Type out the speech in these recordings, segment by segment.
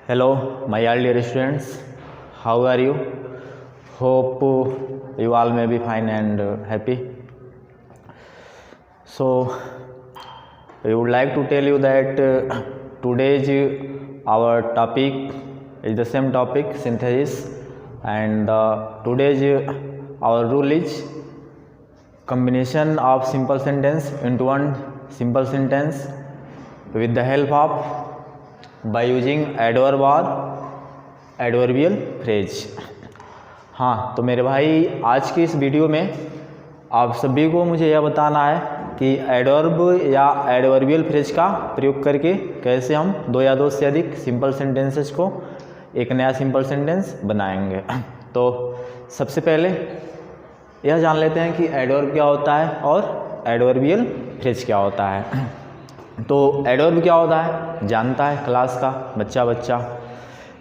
Hello, my dear students. How are you? Hope you all may be fine and happy. So, I would like to tell you that today's our topic is the same topic, synthesis, and today's our rule is combination of simple sentence into one simple sentence with the help of by using adverb or adverbial phrase. हाँ, तो मेरे भाई आज की इस video में आप सभी को मुझे यह बताना है कि एडवर्ब या एडवर्बियल फ्रेज का प्रयोग करके कैसे हम दो या दो से अधिक सिंपल सेंटेंसेस को एक नया सिंपल सेंटेंस बनाएंगे। तो सबसे पहले यह जान लेते हैं कि एडवर्ब क्या होता है और एडवर्बियल फ्रेज क्या होता है। तो एडवर्ब क्या होता है जानता है क्लास का बच्चा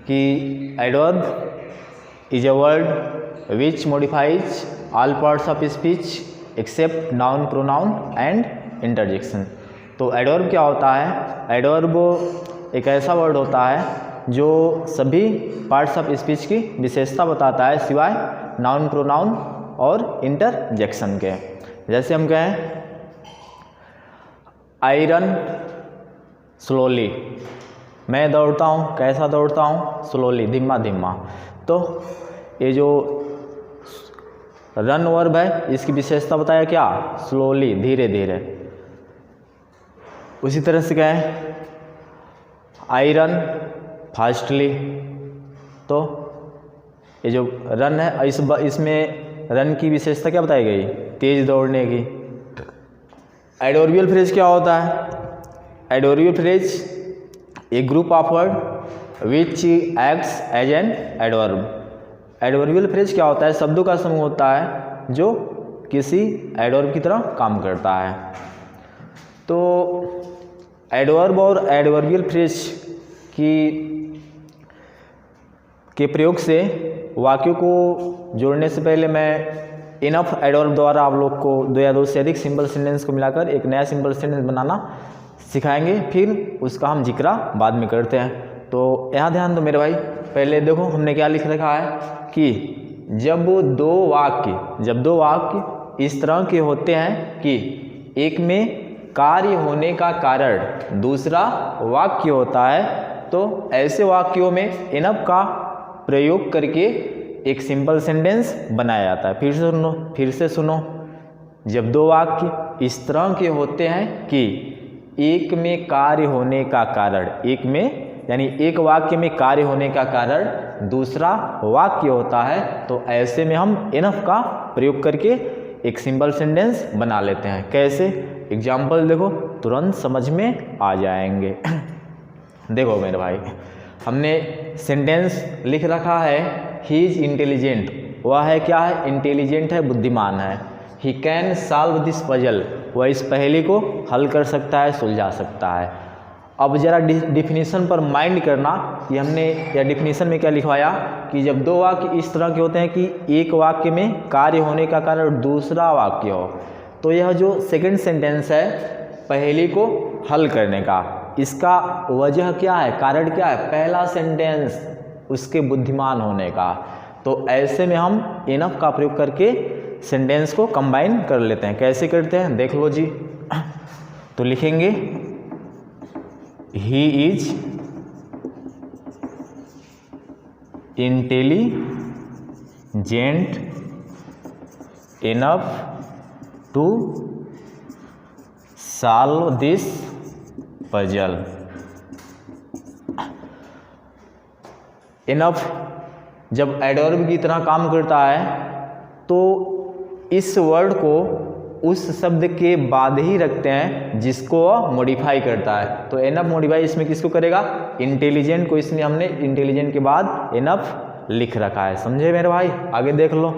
कि adverb is a word which modifies all parts of speech except noun pronoun and interjection. तो एडवर्ब क्या होता है? एडवर्ब एक ऐसा वर्ड होता है जो सभी पार्ट्स ऑफ स्पीच की विशेषता बताता है सिवाय नाउन प्रोनाउन और इंटरजेक्शन के। जैसे हम कहें आई रन स्लोली, मैं दौड़ता हूँ, कैसा दौड़ता हूँ? स्लोली, धीमा धीमा। तो ये जो रन वर्ब है इसकी विशेषता बताया क्या? स्लोली, धीरे धीरे। उसी तरह से कहें आई रन फास्टली, तो ये जो रन है इसमें रन की विशेषता क्या बताई गई? तेज दौड़ने की। एडवर्बियल फ्रेज क्या होता है? Adverbial phrase a group of word which acts as an adverb. Adverbial phrase क्या होता है? शब्दों का समूह होता है जो किसी एडवर्ब की तरह काम करता है। तो एडवर्ब और एडवर्बियल फ्रेज के प्रयोग से वाक्यों को जोड़ने से पहले मैं इनफ एडवर्ब द्वारा आप लोग को दो या दो से अधिक सिंपल सेंटेंस को मिलाकर एक नया सिंपल सेंटेंस बनाना सिखाएंगे, फिर उसका हम जिक्र बाद में करते हैं। तो यहाँ ध्यान दो मेरे भाई, पहले देखो हमने क्या लिख रखा है कि जब दो वाक्य इस तरह के होते हैं कि एक में कार्य होने का कारण दूसरा वाक्य होता है, तो ऐसे वाक्यों में इनफ का प्रयोग करके एक सिंपल सेंटेंस बनाया जाता है। फिर से सुनो, जब दो वाक्य इस तरह के होते हैं कि एक में कार्य होने का कारण, एक में यानी एक वाक्य में कार्य होने का कारण दूसरा वाक्य होता है, तो ऐसे में हम इनफ का प्रयोग करके एक सिंपल सेंटेंस बना लेते हैं। कैसे? एग्जाम्पल देखो, तुरंत समझ में आ जाएंगे। देखो मेरे भाई, हमने सेंटेंस लिख रखा है ही इज इंटेलिजेंट। वह है क्या है? इंटेलिजेंट है, बुद्धिमान है। He can solve this puzzle, वह इस पहेली को हल कर सकता है, सुलझा सकता है। अब जरा डिफिनीशन पर माइंड करना कि हमने या डिफिनीशन में क्या लिखवाया कि जब दो वाक्य इस तरह के होते हैं कि एक वाक्य में कार्य होने का कारण दूसरा वाक्य हो, तो यह जो सेकंड सेंटेंस है पहेली को हल करने का, इसका वजह क्या है, कारण क्या है? पहला सेंटेंस उसके बुद्धिमान होने का। तो ऐसे में हम इनफ का प्रयोग करके सेंटेंस को कंबाइन कर लेते हैं। कैसे करते हैं देख लो जी। तो लिखेंगे he is intelligent enough to solve this puzzle. Enough जब एडवर्ब की तरह काम करता है तो इस वर्ड को उस शब्द के बाद ही रखते हैं जिसको मॉडिफाई करता है। तो इनफ मॉडिफाई इसमें किसको करेगा? इंटेलिजेंट को, इसलिए हमने इंटेलिजेंट के बाद इनफ लिख रखा है। समझे मेरे भाई? आगे देख लो,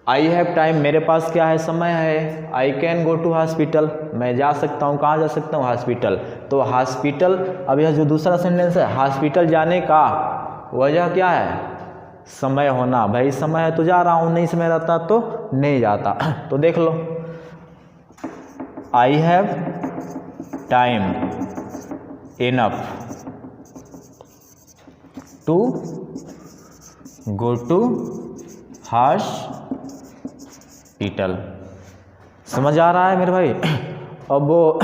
आई हैव टाइम, मेरे पास क्या है? समय है। I can go to hospital, मैं जा सकता हूँ। कहाँ जा सकता हूँ? हॉस्पिटल। तो हॉस्पिटल, अब यह जो दूसरा सेंटेंस है हॉस्पिटल जाने का वजह क्या है? समय होना। भाई समय है तो जा रहा हूँ, नहीं समय रहता तो नहीं जाता। तो देख लो, I have time enough to go to hospital. समझ आ रहा है मेरे भाई? अब वो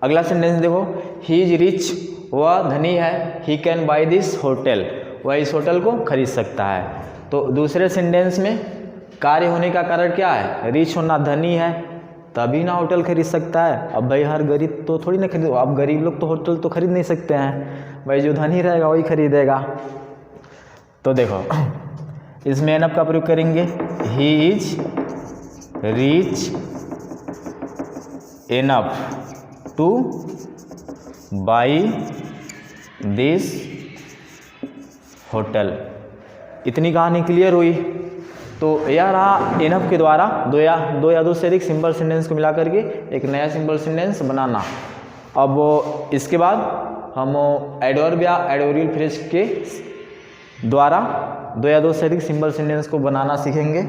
अगला सेंटेंस देखो, ही इज रिच, वह धनी है, he can buy this hotel, वह इस होटल को खरीद सकता है। तो दूसरे सेंटेंस में कार्य होने का कारण क्या है? रिच होना, धनी है तभी ना होटल खरीद सकता है। अब भाई हर गरीब तो थोड़ी ना खरीद, अब गरीब लोग तो होटल तो खरीद नहीं सकते हैं भाई, जो धनी रहेगा वही खरीदेगा। तो देखो इसमें एनफ का प्रयोग करेंगे, he is rich enough two by this hotel. इतनी कहानी क्लियर हुई। तो यह रहा इनफ के द्वारा दो या दो से अधिक सिंपल सेंटेंस को मिला करके एक नया सिंपल सेंटेंस बनाना। अब इसके बाद हम एडवर्ब या एडवर्बियल फ्रेज के द्वारा दो या दो से अधिक सिंपल सेंटेंस को बनाना सीखेंगे।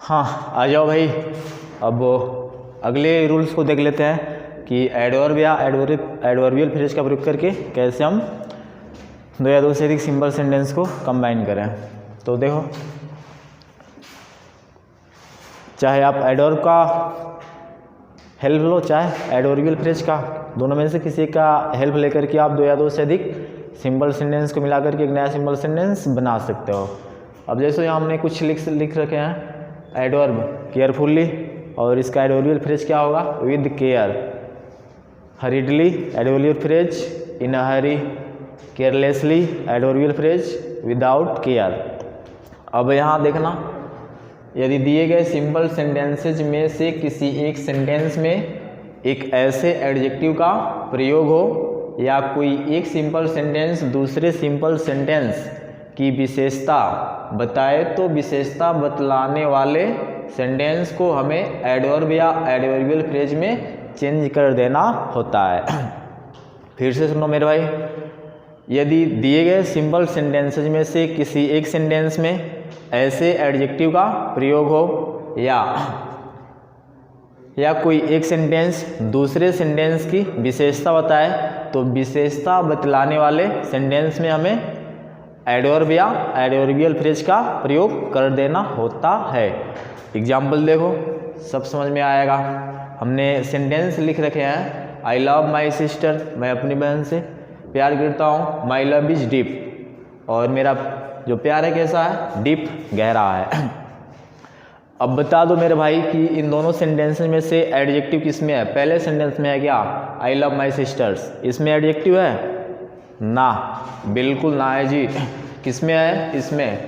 हाँ आ जाओ भाई। अब अगले रूल्स को देख लेते हैं कि एडवर्ब या एडवर्बियल फ्रेज का प्रयोग करके कैसे हम दो या दो से अधिक सिंपल सेंटेंस को कंबाइन करें। तो देखो, चाहे आप एडवर्ब का हेल्प लो चाहे एडवर्बियल फ्रेज का, दोनों में से किसी का हेल्प लेकर के आप दो या दो से अधिक सिंपल सेंटेंस को मिला करके एक नया सिंपल सेंटेंस बना सकते हो। अब जैसे यहाँ हमने कुछ लिख रखे हैं एडवर्ब केयरफुली, और इसका एडवर्बियल फ्रेज क्या होगा? With care. हरीडली adverbial phrase, in a Hari. Carelessly adverbial phrase, without care. अब यहाँ देखना, यदि दिए गए सिंपल सेंटेंसेज में से किसी एक सेंटेंस में एक ऐसे एडजेक्टिव का प्रयोग हो या कोई एक सिंपल सेंटेंस दूसरे सिंपल सेंटेंस की विशेषता बताए, तो विशेषता बतलाने वाले सेंटेंस को हमें एडवर्ब या एडवर्बियल फ्रेज में चेंज कर देना होता है। फिर से सुनो मेरे भाई, यदि दिए गए सिंपल सेंटेंसेज में से किसी एक सेंटेंस में ऐसे एडजेक्टिव का प्रयोग हो या कोई एक सेंटेंस दूसरे सेंटेंस की विशेषता बताए, तो विशेषता बतलाने वाले सेंटेंस में हमें एडवर्ब या एडवर्बियल फ्रेज का प्रयोग कर देना होता है। एग्जाम्पल देखो, सब समझ में आएगा। हमने सेंटेंस लिख रखे हैं, आई लव माई सिस्टर, मैं अपनी बहन से प्यार करता हूँ। माई लव इज डीप, और मेरा जो प्यार है कैसा है? डीप, गहरा है। अब बता दो मेरे भाई कि इन दोनों सेंटेंस में से एडजेक्टिव किस में है? पहले सेंटेंस में है क्या? आई लव माई सिस्टर्स, इसमें एडजेक्टिव है? ना, बिल्कुल ना है जी। किस में है? इसमें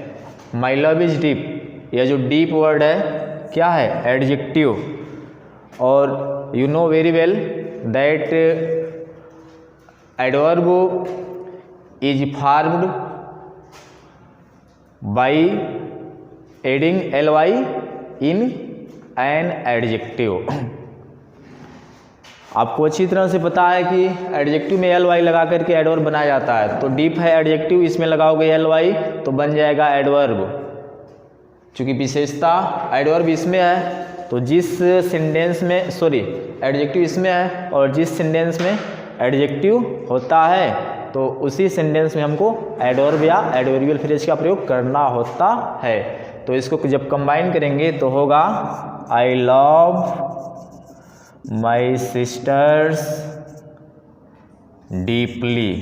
माई लव इज डीप, यह जो डीप वर्ड है क्या है? एडजेक्टिव। और you know very well that adverb is formed by adding ly in an adjective. आपको अच्छी तरह से पता है कि एडजेक्टिव में ly लगा करके एडवर्ब बनाया जाता है। तो डीप है एडजेक्टिव, इसमें लगाओगे ly तो बन जाएगा एडवर्ब। चूँकि विशेषता एडवर्ब इसमें है, तो जिस सेंटेंस में एडजेक्टिव इसमें है और जिस सेंटेंस में एडजेक्टिव होता है तो उसी सेंटेंस में हमको एडवर्ब या एडवर्बियल फ्रेज का प्रयोग करना होता है। तो इसको जब कंबाइन करेंगे तो होगा I love my sisters deeply.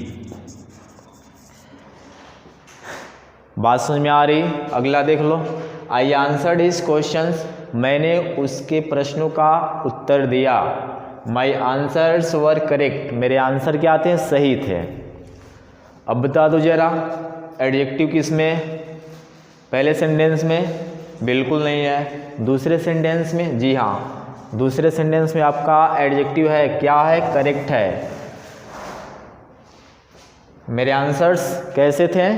बात समझ में आ रही? अगला देख लो, आई आंसर्ड हिज क्वेश्चंस, मैंने उसके प्रश्नों का उत्तर दिया। माई आंसर्स वर करेक्ट, मेरे आंसर क्या थे? सही थे। अब बता दो जरा, एडजेक्टिव किस में? पहले सेंटेंस में? बिल्कुल नहीं है। दूसरे सेंटेंस में? जी हाँ, दूसरे सेंटेंस में आपका एडजेक्टिव है क्या है? करेक्ट है। मेरे आंसर्स कैसे थे?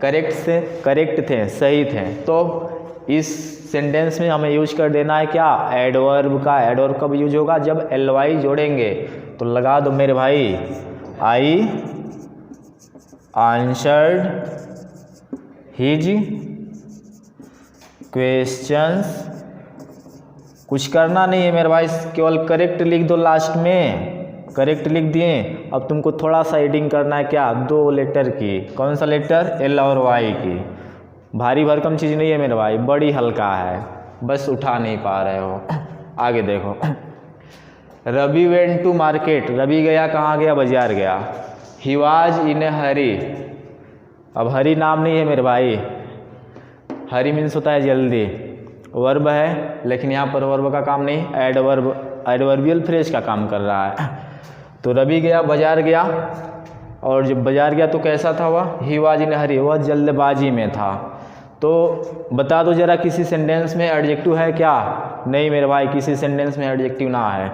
करेक्ट थे, सही थे। तो इस सेंटेंस में हमें यूज कर देना है क्या? एडवर्ब का। एडवर्ब कब यूज होगा? जब ly जोड़ेंगे। तो लगा दो मेरे भाई, आई आंसर्ड हिज क्वेश्चंस। कुछ करना नहीं है मेरे भाई, केवल करेक्ट लिख दो लास्ट में। करेक्ट लिख दिए। अब तुमको थोड़ा सा एडिंग करना है, क्या, 2 लेटर की। कौन सा लेटर? एल और वाई की। भारी भरकम चीज़ नहीं है मेरे भाई, बड़ी हल्का है, बस उठा नहीं पा रहे हो। आगे देखो, Ravi went to market. Ravi गया कहाँ गया? बाजार गया। He was in a hurry. अब हरी नाम नहीं है मेरे भाई, हरी मीन्स होता है जल्दी। वर्ब है, लेकिन यहाँ पर वर्ब का काम नहीं, एडवर्बियल फ्रेज का काम कर रहा है। तो रवि गया, बाजार गया, और जब बाजार गया तो कैसा था वह? ही वाज इन हरी, वह जल्दबाजी में था। तो बता दो जरा, किसी सेंटेंस में एडजेक्टिव है क्या? नहीं मेरे भाई, किसी सेंटेंस में एडजेक्टिव ना है।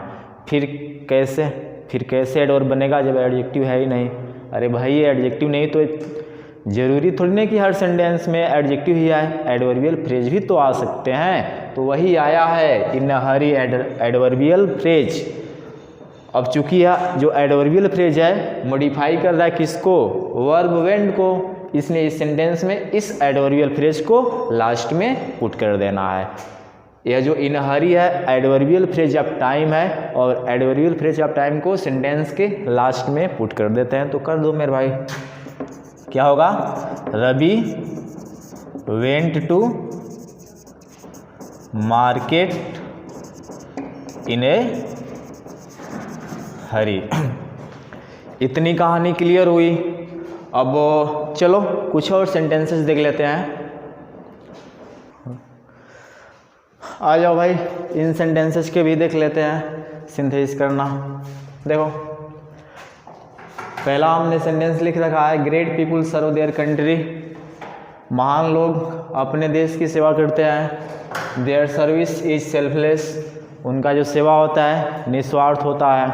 फिर कैसे एडवर्ब बनेगा जब एडजेक्टिव है ही नहीं? अरे भाई एडजेक्टिव नहीं तो ज़रूरी थोड़ी नहीं कि हर सेंटेंस में एडजेक्टिव ही आए, एडवर्बियल फ्रेज भी तो आ सकते हैं। तो वही आया है, इन हरी एडवर्बियल फ्रेज। अब चूंकि जो एडवर्बियल फ्रेज है मॉडिफाई कर रहा है किसको? वर्ब वेंट को, इसलिए इस सेंटेंस में इस एडवर्बियल फ्रेज को लास्ट में पुट कर देना है। यह जो इन हरी है एडवर्बियल फ्रेज ऑफ टाइम है, और एडवर्बियल फ्रेज ऑफ टाइम को सेंटेंस के लास्ट में पुट कर देते हैं। तो कर दो मेरे भाई, क्या होगा? Ravi went to market in a hurry. इतनी कहानी क्लियर हुई। अब चलो कुछ और सेंटेंसेस देख लेते हैं। आ जाओ भाई, इन सेंटेंसेस के भी देख लेते हैं, सिंथेसिस करना। देखो, पहला हमने सेंटेंस लिख रखा है, great people serve their country. महान लोग अपने देश की सेवा करते हैं। देयर सर्विस इज सेल्फलेस, उनका जो सेवा होता है निस्वार्थ होता है।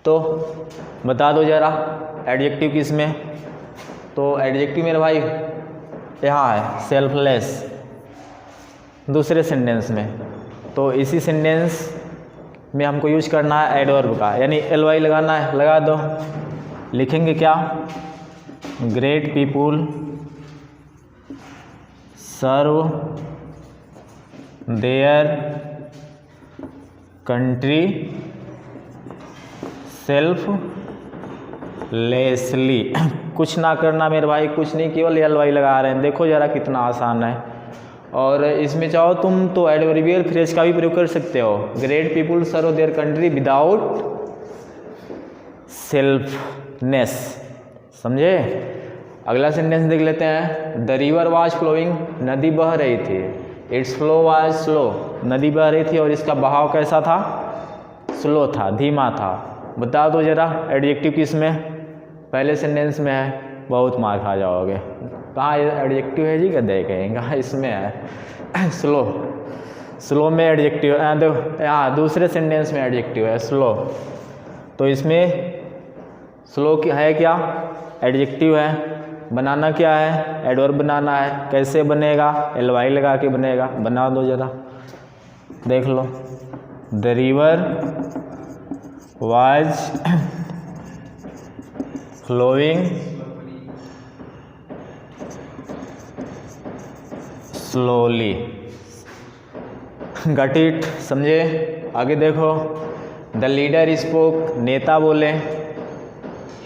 तो बता दो जरा एडजेक्टिव किस में? तो एडजेक्टिव मेरे भाई यहाँ है, सेल्फलेस, दूसरे सेंटेंस में। तो इसी सेंटेंस में हमको यूज करना है एडवर्ब का, यानी ly लगाना है, लगा दो। लिखेंगे क्या? Great people serve their country selflessly. कुछ ना करना मेरे भाई, कुछ नहीं, केवल ly लगा रहे हैं। देखो जरा कितना आसान है। और इसमें चाहो तुम तो एडवर्बियल फ्रेज का भी प्रयोग कर सकते हो। Great people serve their country without selfness, समझे? अगला सेंटेंस देख लेते हैं। द रिवर वाज फ्लोइंग, नदी बह रही थी। इट्स फ्लो वाज स्लो, नदी बह रही थी और इसका बहाव कैसा था? स्लो था, धीमा था। बता दो जरा एडजेक्टिव किस में? पहले सेंटेंस में है, बहुत मार खा जाओगे। कहाँ एडजेक्टिव है जी? गधे कहेंगे, कहाँ इसमें है स्लो में एडजेक्टिव। देखो यहाँ दूसरे सेंटेंस में एडजेक्टिव है स्लो। तो इसमें स्लो की है क्या? एडजेक्टिव है। बनाना क्या है? एडवर्ब बनाना है। कैसे बनेगा? ly लगा के बनेगा। बना दो जरा, देख लो। The river was flowing slowly. Got it, समझे? आगे देखो। द लीडर स्पोक, नेता बोले।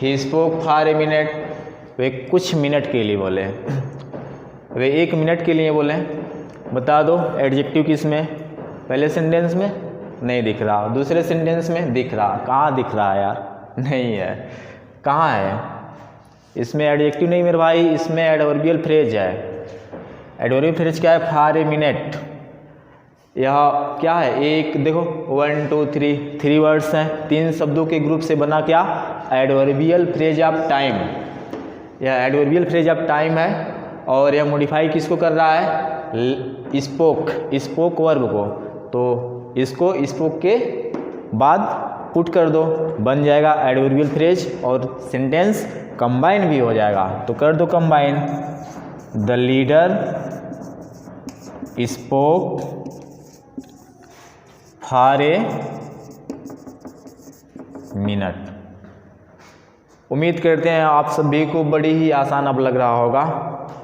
He spoke for a minute, वे कुछ मिनट के लिए बोले, वे 1 मिनट के लिए बोले। बता दो एडजेक्टिव किस में? पहले सेंटेंस में नहीं दिख रहा, दूसरे सेंटेंस में दिख रहा। कहाँ दिख रहा है यार? नहीं है, कहाँ है? इसमें एडजेक्टिव नहीं मेरे भाई, इसमें एडवर्बियल फ्रेज है। एडवर्बियल फ्रेज क्या है? For a minute. यह क्या है? एक देखो 1 2 3 वर्ड्स हैं, 3 शब्दों के ग्रुप से बना क्या? Adverbial phrase of time. यह एडवर्बियल फ्रेज ऑफ टाइम है। और यह मॉडिफाई किसको कर रहा है? स्पोक वर्ब को। तो इसको स्पोक के बाद पुट कर दो, बन जाएगा एडवर्बियल फ्रेज और सेंटेंस कंबाइन भी हो जाएगा। तो कर दो combine. The leader spoke for a minute. उम्मीद करते हैं आप सभी को बड़ी ही आसान अब लग रहा होगा,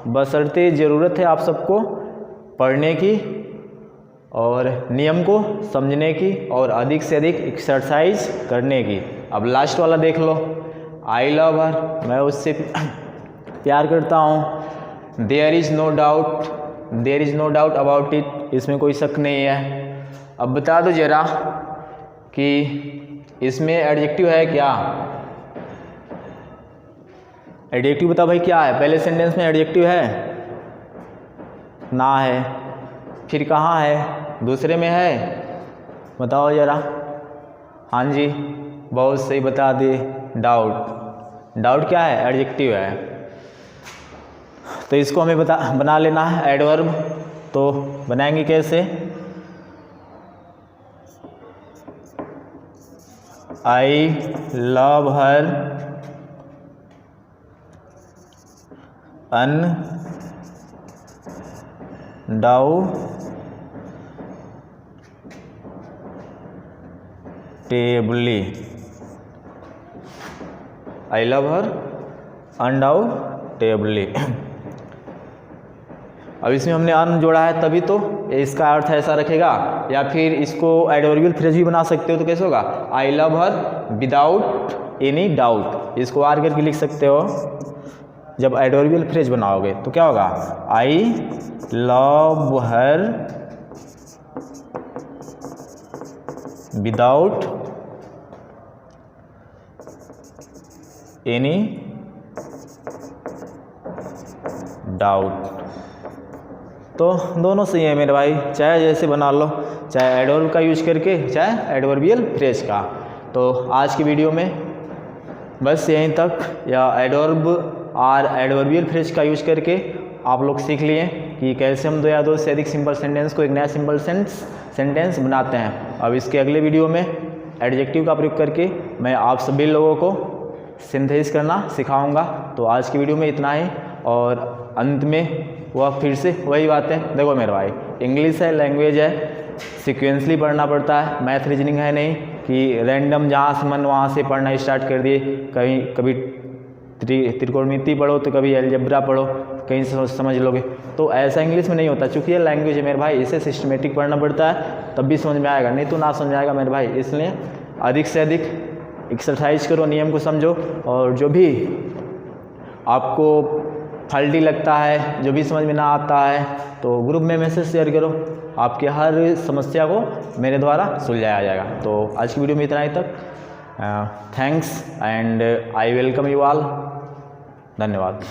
बशर्ते ज़रूरत है आप सबको पढ़ने की और नियम को समझने की और अधिक से अधिक एक्सरसाइज करने की। अब लास्ट वाला देख लो, आई लव हर, मैं उससे प्यार करता हूँ। There is no doubt about it, इसमें कोई शक नहीं है। अब बता दो जरा कि इसमें एडजेक्टिव है क्या? एडजेक्टिव बता भाई क्या है? पहले सेंटेंस में एडजेक्टिव है ना है, फिर कहाँ है? दूसरे में है, बताओ जरा। हाँ जी, बहुत सही बता दिए, डाउट क्या है? एडजेक्टिव है। तो इसको हमें बना लेना है एडवर्ब। तो बनाएंगे कैसे? I love her undoubtedly, I love her undoubtedly. अब इसमें हमने अन जोड़ा है तभी तो इसका अर्थ ऐसा रखेगा, या फिर इसको एडवर्बियल फ्रेज भी बना सकते हो। तो कैसे होगा? I love her without any doubt, इसको आर करके लिख सकते हो। जब एडवर्बियल फ्रेज बनाओगे तो क्या होगा? I love her without any doubt. तो दोनों सही है मेरे भाई, चाहे जैसे बना लो, चाहे एडवर्ब का यूज करके, चाहे एडवर्बियल फ्रेज का। तो आज की वीडियो में बस यहीं तक, या एडवर्ब और एडवर्बियल फ्रेज का यूज करके आप लोग सीख लिए कि कैसे हम 2 या 2 से अधिक सिंपल सेंटेंस को एक नया सिंपल सेंटेंस बनाते हैं। अब इसके अगले वीडियो में एडजेक्टिव का प्रयोग करके मैं आप सभी लोगों को सिंथेसिस करना सिखाऊंगा। तो आज की वीडियो में इतना ही, और अंत में वह फिर से वही बात है। देखो मेरे भाई, इंग्लिश है, लैंग्वेज है, सिक्वेंसली पढ़ना पड़ता है, मैथ रीजनिंग है नहीं कि रैंडम जहाँ से मन वहाँ से पढ़ना स्टार्ट कर दिए। कभी त्रिकोणमिति पढ़ो तो कभी अलजेब्रा पढ़ो, कहीं से समझ लोगे। तो ऐसा इंग्लिश में नहीं होता, चूँकि ये लैंग्वेज है मेरे भाई, इसे सिस्टमेटिक पढ़ना पड़ता है, तब भी समझ में आएगा, नहीं तो ना समझ आएगा मेरे भाई। इसलिए अधिक से अधिक एक्सरसाइज करो, नियम को समझो, और जो भी आपको फल्टी लगता है, जो भी समझ में ना आता है, तो ग्रुप में मैसेज शेयर करो, आपके हर समस्या को मेरे द्वारा सुलझाया जाएगा। तो आज की वीडियो में इतना ही तक। Thanks and I welcome you all. धन्यवाद।